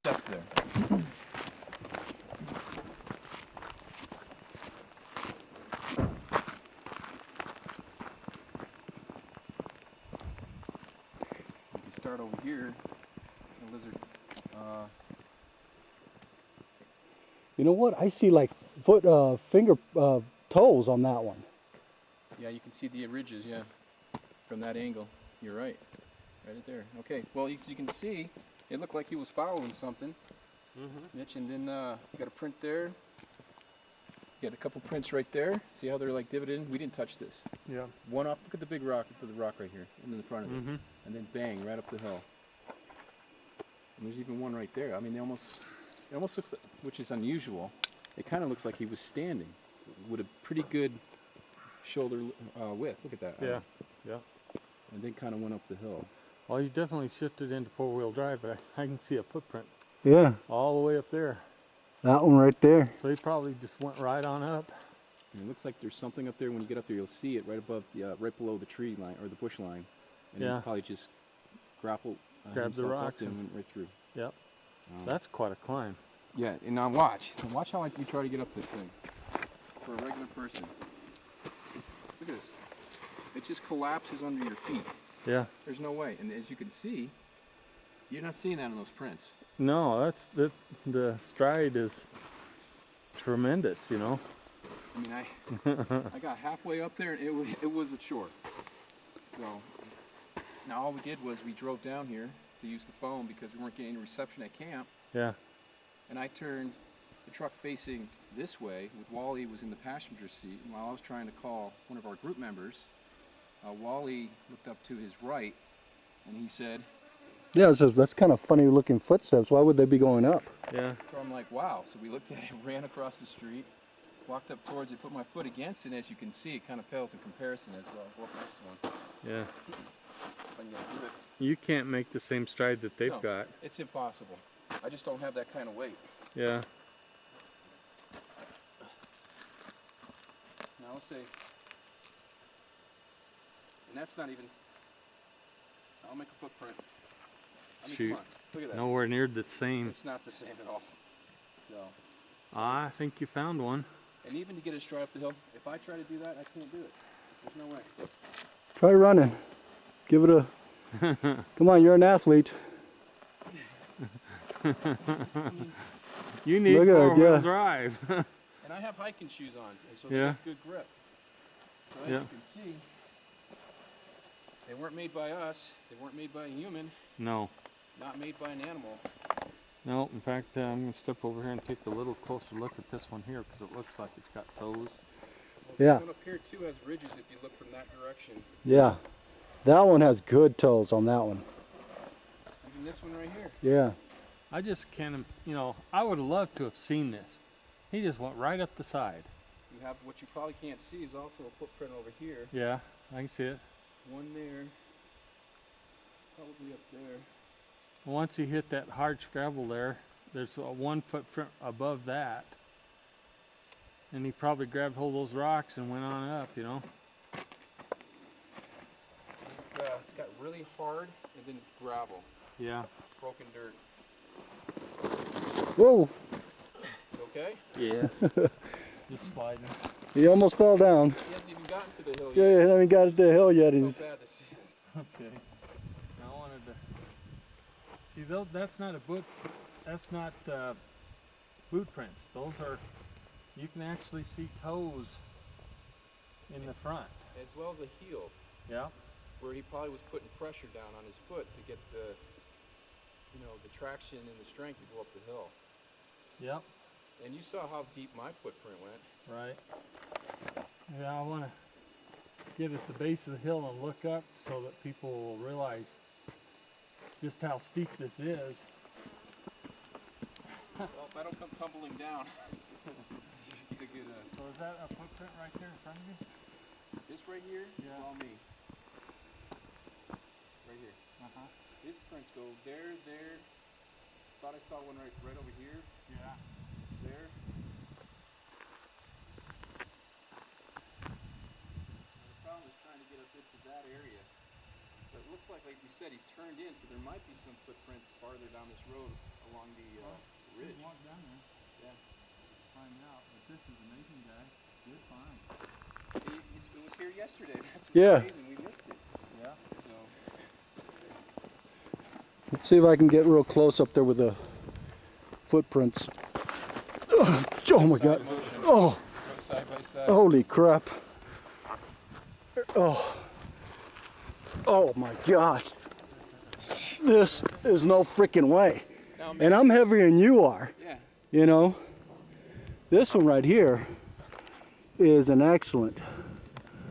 Up there. If you start over here, the lizard. You know what? I see like finger toes on that one. Yeah, you can see the ridges. Yeah, from that angle. You're right. Right there. Okay. Well, as you can see, it looked like he was following something. Mitch, and then you got a print there. You got a couple prints right there. See how they're like divoted in? We didn't touch this. Yeah. One up. Look at the big rock. Look at the rock right here, and in the front of it, and then bang, right up the hill. And there's even one right there. I mean, it almost looks like, which is unusual. It kind of looks like he was standing with a pretty good shoulder width. Look at that. Yeah. Yeah. And then kind of went up the hill. Well, you definitely shifted into four-wheel drive, but I can see a footprint. Yeah. All the way up there. That one right there. So he probably just went right on up. And it looks like there's something up there. When you get up there, you'll see it right above, right below the tree line or the bush line. And yeah. he probably just grappled, grabbed the rocks and went right through. Yep. That's quite a climb. Yeah, and now watch. Watch how you try to get up this thing. For a regular person. Look at this. It just collapses under your feet. Yeah. There's no way. And as you can see, you're not seeing that in those prints. No, the stride is tremendous, you know. I mean, I got halfway up there and it was a chore. So now all we did was we drove down here to use the phone because we weren't getting any reception at camp. Yeah. And I turned the truck facing this way with Wally was in the passenger seat. And while I was trying to call one of our group members, Wally looked up to his right and he said, yeah, so that's kind of funny looking footsteps. Why would they be going up? Yeah. So I'm like, wow. So we looked at it, ran across the street, walked up towards it, put my foot against it, and as you can see, it kind of pales in comparison as well. Go up next one. Yeah. If I can get through it. You can't make the same stride that they've No, got. it's impossible. I just don't have that kind of weight. Yeah. Now let's say, and that's not even, I'll make a footprint. I mean, Shoot. come on, look at that. Nowhere near the same. It's not the same at all. So, I think you found one. and even to get it straight up the hill, if I try to do that, I can't do it. There's no way. Try running. Give it a... Come on, you're an athlete. You need Look at it, four-wheel yeah. drive. And I have hiking shoes on, and so they Yeah. have good grip. So as Yeah. you can see, they weren't made by us. They weren't made by a human. No. Not made by an animal. No, in fact, I'm going to step over here and take a little closer look at this one here because it looks like it's got toes. Well, Yeah. This one up here too has ridges if you look from that direction. Yeah. That one has good toes on that one. Even this one right here. Yeah. I just can't, you know, I would have loved to have seen this. He just went right up the side. You have what you probably can't see is also a footprint over here. Yeah, I can see it. One there. Probably up there. Once he hit that hard scrabble there, there's a 1 footprint above that. And he probably grabbed hold of those rocks and went on up, you know. It's got really hard and then gravel. Yeah. Broken dirt. Whoa. You okay? Yeah. Just sliding. He almost fell down. He hasn't even gotten to the hill Yeah, yet. he hasn't got to the hill yet. It's He's... so bad to see. Okay. I wanted to see those. That's not a boot. That's not boot prints. Those are. You can actually see toes in the front. As well as a heel, Yeah. where he probably was putting pressure down on his foot to get the, the traction and the strength to go up the hill. Yep. And you saw how deep my footprint went. Right. Yeah, I want to get at the base of the hill and look up so that people will realize just how steep this is. Well, if I don't come tumbling down, you should get a good. So is that a footprint right there in front of you? This right here is Yeah. all me. Right here. Uh-huh. His prints go there, there. Thought I saw one right over here. Yeah. There. The problem is trying to get up into that area. But it looks like you said, he turned in, so there might be some footprints farther down this road along the ridge. Walk down there. Yeah. Find out. But this is amazing, guys. Good find. It was here yesterday. That's Yeah. amazing. We missed it. Yeah. So Let's see if I can get real close up there with the footprints. Oh my God. Oh, go side by side. holy crap. Oh. Oh my God. This is no freaking way. Now, And I'm heavier than you are, yeah. you know. This one right here is an excellent.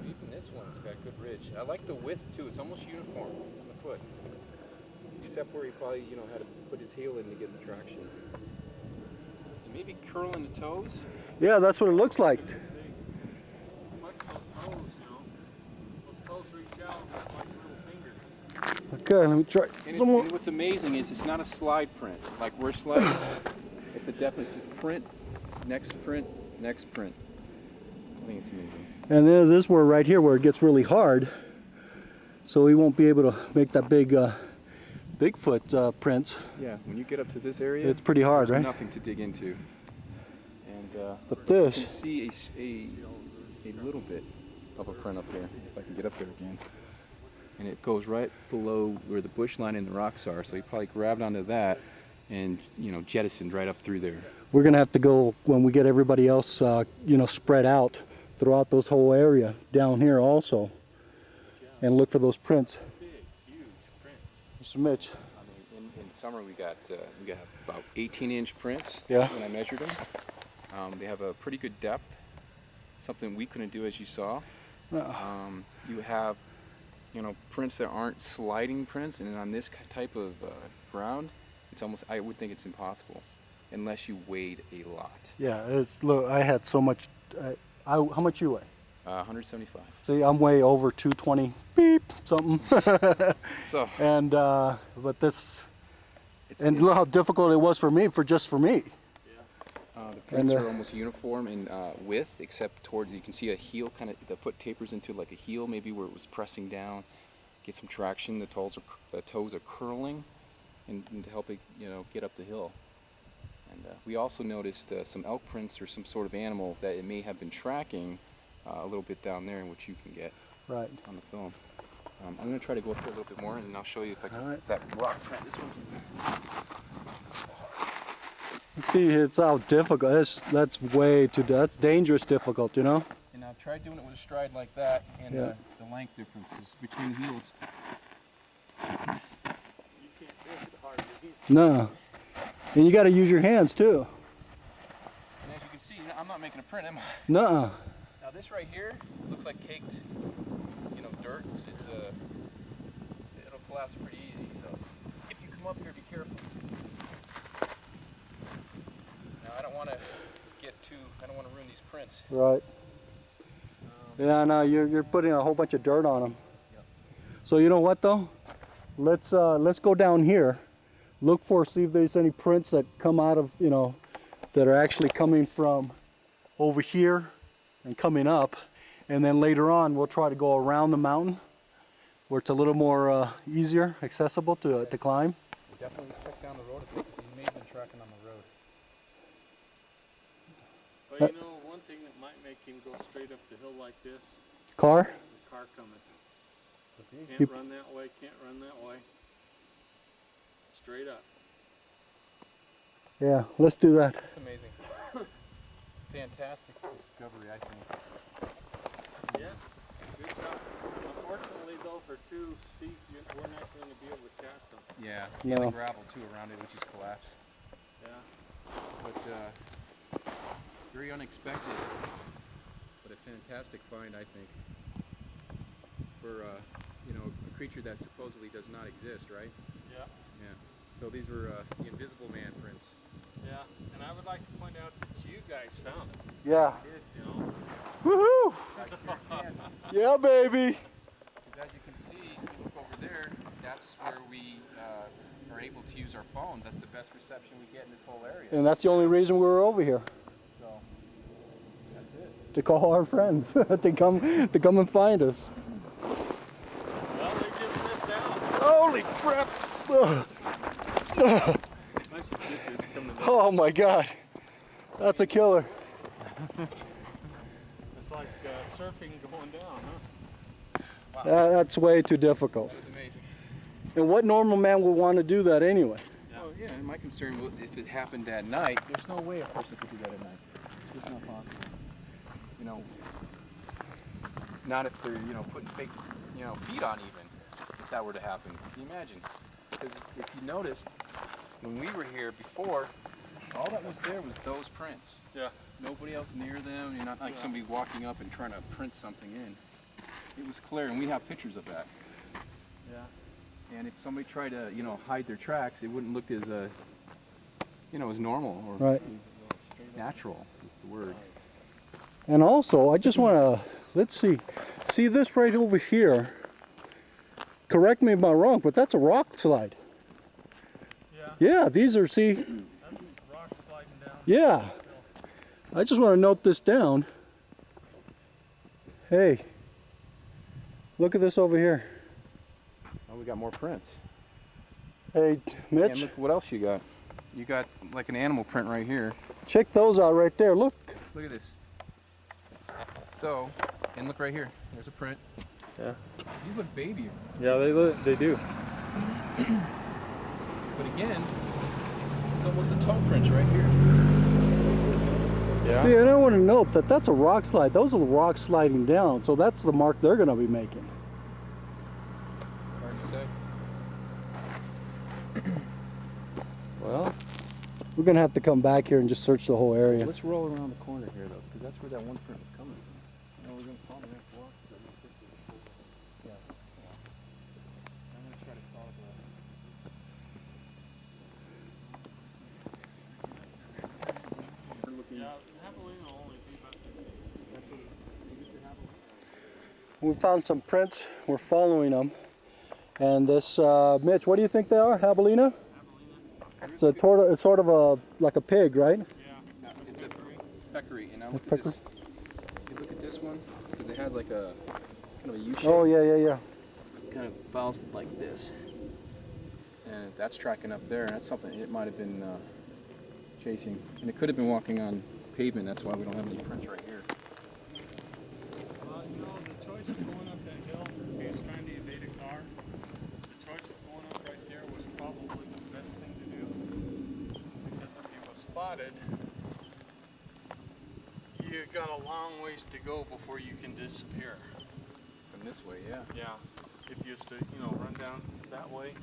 Even this one's got good ridge. I like the width too. It's almost uniform on the foot, except where he probably had to put his heel in to get the traction. And maybe curling the toes. Yeah, that's what it looks like. Like those toes, Those toes reach out like little fingers. Okay, let me try And, some more. and what's amazing is it's not a slide print like we're sliding. It's a definite just print, next print, next print. I think it's amazing. And then this is where right here where it gets really hard. So we won't be able to make that big Bigfoot prints. Yeah, when you get up to this area, It's pretty hard, there's right? nothing to dig into. And But you this, can see a little bit of a print up there, if I can get up there again. And it goes right below where the bush line and the rocks are, so he probably grabbed onto that and jettisoned right up through there. we're gonna have to go when we get everybody else, spread out throughout this whole area down here also, and look for those prints. Big, huge prints. Mr. Mitch. I mean, in summer we got about 18-inch prints. Yeah. When I measured them, they have a pretty good depth. Something we couldn't do, as you saw. You have, prints that aren't sliding prints, and on this type of ground, it's almost, I would think it's impossible, unless you weighed a lot. Yeah, look, I had so much. How much you weigh? 175. See, I'm way over 220, beep, something. So And but this, it's, and look how difficult it was for me, just for me. the prints and, are almost uniform in width, except towards, you can see a heel kind of, the foot tapers into like a heel, maybe where it was pressing down, get some traction. The toes are curling, and to help it, get up the hill. And we also noticed some elk prints or some sort of animal that it may have been tracking a little bit down there, which you can get Right. on the film. I'm going to try to go up there a little bit more, and then I'll show you if I can. All right. That rock print. This one's. See, it's how difficult. That's way too. That's dangerous difficult, And now try doing it with a stride like that, and Yeah. the length differences between the heels. You can't do it hard. No. And you got to use your hands too. And as you can see, I'm not making a print, am I? Nuh-uh. Now this right here looks like caked, dirt. It'll collapse pretty easy. So if you come up here, be careful. Now I don't want to ruin these prints. Right. Yeah, no, you're putting a whole bunch of dirt on them. Yep. So you know what though? Let's go down here, see if there's any prints that come out of that are actually coming from over here and coming up, and then later on we'll try to go around the mountain where it's a little more easier, accessible to climb. Definitely check down the road a bit, because he may have been tracking on the road. But one thing that might make him go straight up the hill like this, Car? the car coming. Can't Keep- run that way, can't run that way. Straight up. Yeah, let's do that. That's amazing. It's a fantastic discovery, I think. Yeah, good job. Unfortunately, those are too steep. We're not going to be able to cast them. Yeah. No. And the gravel too around it, which is collapsed. Yeah. But very unexpected, but a fantastic find, I think, for a creature that supposedly does not exist, right? Yeah. Yeah. So these were the Invisible Man prints. Yeah. And I would like to point out that you guys found it. Yeah. You know. Woohoo! Yeah, baby. As you can see, if you look over there, that's where we are able to use our phones. That's the best reception we get in this whole area. And that's the only reason we were over here. So that's it. To call our friends to come and find us. Well, they just missed out. Holy crap! Ugh. Nice get this from the Oh my God, that's a killer. It's like surfing going down, huh? That's way too difficult. That's amazing. And what normal man would want to do that anyway? Yeah. Well, yeah, and my concern was if it happened at night, there's no way a person could do that at night. It's just not possible. You know, not if they're, you know, putting fake, you know, feet on even, if that were to happen. Can you imagine? Because if you noticed, when we were here before, all that was there was those prints. Yeah. Nobody else near them. You're not like somebody walking up and trying to print something in. It was clear, and we have pictures of that. Yeah. And if somebody tried to, you know, hide their tracks, it wouldn't look as, you know, as normal or Right. as natural is the word. And also, I just want to, let's see this right over here. Correct me if I'm wrong, but that's a rock slide. Yeah. Yeah, these are, see, That's rock sliding down. yeah. I just want to note this down. Hey, look at this over here. Oh, we got more prints. Hey, And Mitch, look what else you got. You got like an animal print right here. check those out right there. Look. Look at this. So, and look right here. There's a print. Yeah. These look baby. Yeah, they do. But again, it's almost a toe print right here. Yeah. See, and I want to note that that's a rock slide. Those are the rocks sliding down, so that's the mark they're going to be making. It's hard to say. Well, we're going to have to come back here and just search the whole area. Let's roll around the corner here though, because that's where that one print was coming from. You know, we're going to follow that block. Yeah. I'm going to try to follow that. We're looking. Yeah, Javelina will only be about We found some prints. We're following them. And this, Mitch, what do you think they are? Javelina? It's sort of a like a pig, right? Yeah. It's a peccary, and now A look at peccary? this. You look at this one, because it has like a kind of a U shape. Oh yeah. Kind of bounced like this. And that's tracking up there, and that's something it might have been chasing. And it could have been walking on pavement, that's why we don't have any prints right here. Well, you know, the choice of going up that hill, if he was trying to evade a car, the choice of going up right there was probably the best thing to do. Because if he was spotted, you got a long ways to go before you can disappear. From this way, yeah. Yeah. If you used to, you know, run down that way,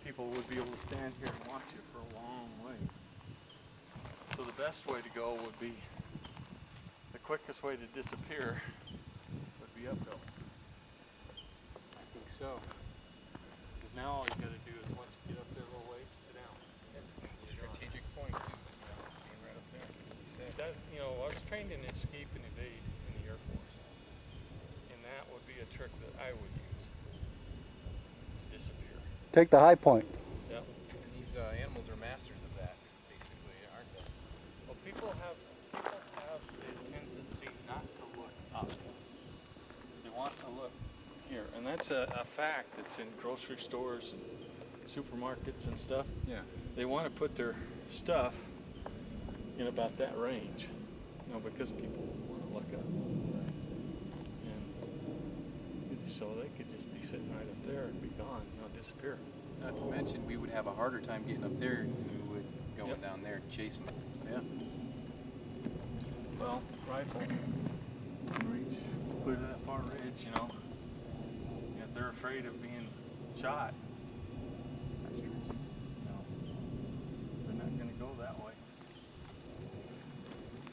people would be able to stand here and watch you for a long way. So the best way to go would be, the quickest way to disappear would be uphill. I think so. Because now all you gotta do is once you get up there a little ways, sit down. That's a strategic point too, being right up there. Like you said. That, you know, I was trained in escape and evade in the Air Force. And that would be a trick that I would use to disappear. Take the high point. Yep. And these animals are masters of that, basically, aren't they? Well, people have this tendency not to look up. They want to look here, and that's a fact that's in grocery stores and supermarkets and stuff. Yeah. They want to put their stuff in about that range, you know, because people want to look up. And so they could just be sitting right up there and be gone, you know, disappear. Not to mention, we would have a harder time getting up there than we would going Yep. down there and chasing them. So, yeah. Well, rifle, reach, put it at far ridge, you know. If they're afraid of being shot, That's true too. you know, they're not going to go that way.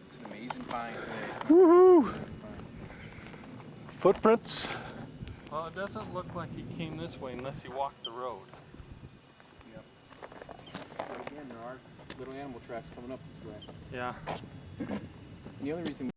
It's an amazing find today. Woohoo! Amazing find. Footprints. Well, it doesn't look like he came this way unless he walked the road. Yep. But again, there are little animal tracks coming up this way. Yeah. And the other reason